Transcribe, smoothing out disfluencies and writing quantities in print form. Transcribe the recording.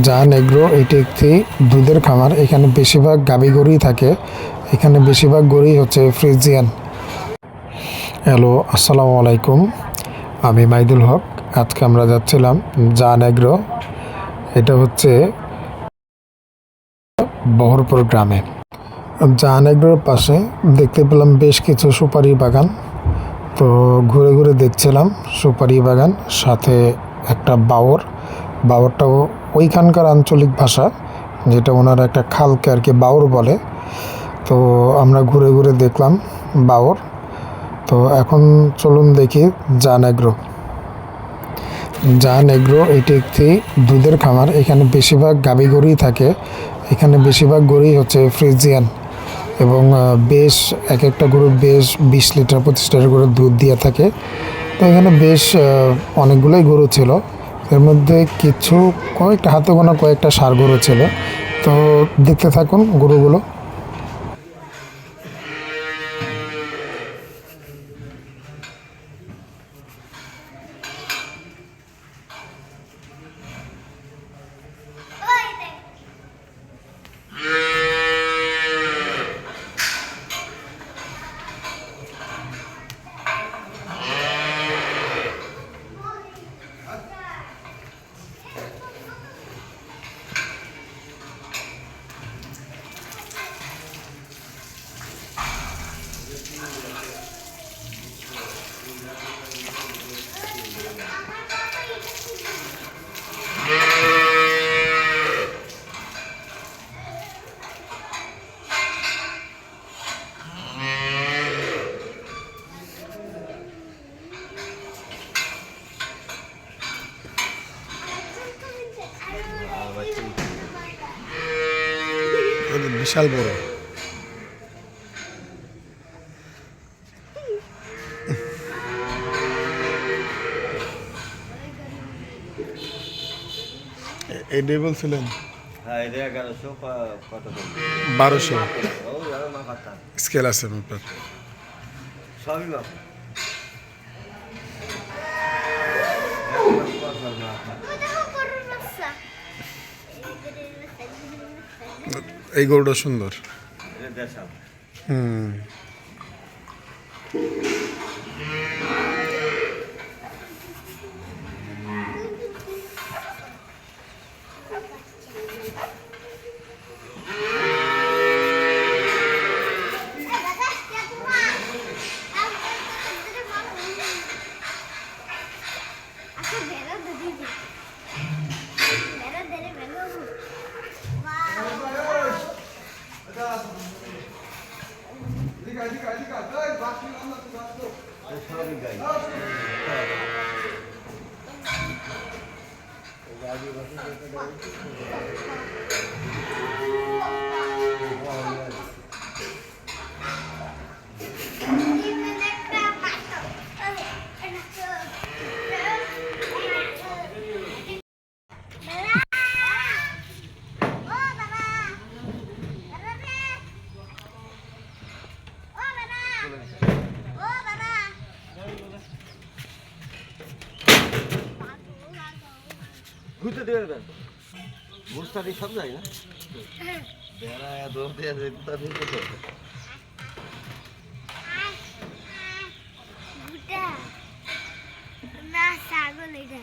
জান এগ্রো এটি একটি দুধের খামার। এখানে বেশিরভাগ গাভী গরুই থাকে। এখানে বেশিরভাগ গরুই হচ্ছে ফ্রিজিয়ান। হ্যালো, আসসালামু আলাইকুম। আমি মাইদুল হক। আজকে আমরা যাচ্ছিলাম জান এগ্রো। এটা হচ্ছে বহরপুর গ্রামে। জান এগ্রোর পাশে দেখতে পেলাম বেশ কিছু সুপারি বাগান। তো ঘুরে ঘুরে দেখছিলাম সুপারি বাগান, সাথে একটা বাওরটাও ওইখানকার আঞ্চলিক ভাষা, যেটা ওনারা একটা খালকে আর কি বাওর বলে। তো আমরা ঘুরে ঘুরে দেখলাম বাওর। তো এখন চলুন দেখি জান এগ্রো এটি একটি দুধের খামার। এখানে বেশিরভাগ গাভী গরুই থাকে। এখানে বেশিরভাগ গরুই হচ্ছে ফ্রিজিয়ান এবং বেশ এক একটা গরু বেশ 20 লিটার 25 লিটার করে দুধ দিয়ে থাকে। তো এখানে বেশ অনেকগুলোই গরু ছিল। এর মধ্যে কয়েকটা হাতে গোনা কয়েকটা ষাঁড় গরু ছিল। তো দেখতে থাকুন গরুগুলো। বিশাল বড়। এটাই বলছিলেন 1200 স্কেল আছে আপনার? সবই বাপ এই গরুটা সুন্দর। হুম। ঘুরতে দেবে দেন বুঝতে সব যায় না বেড়া দৌড় দিয়ে যেতে না ছাগল এটা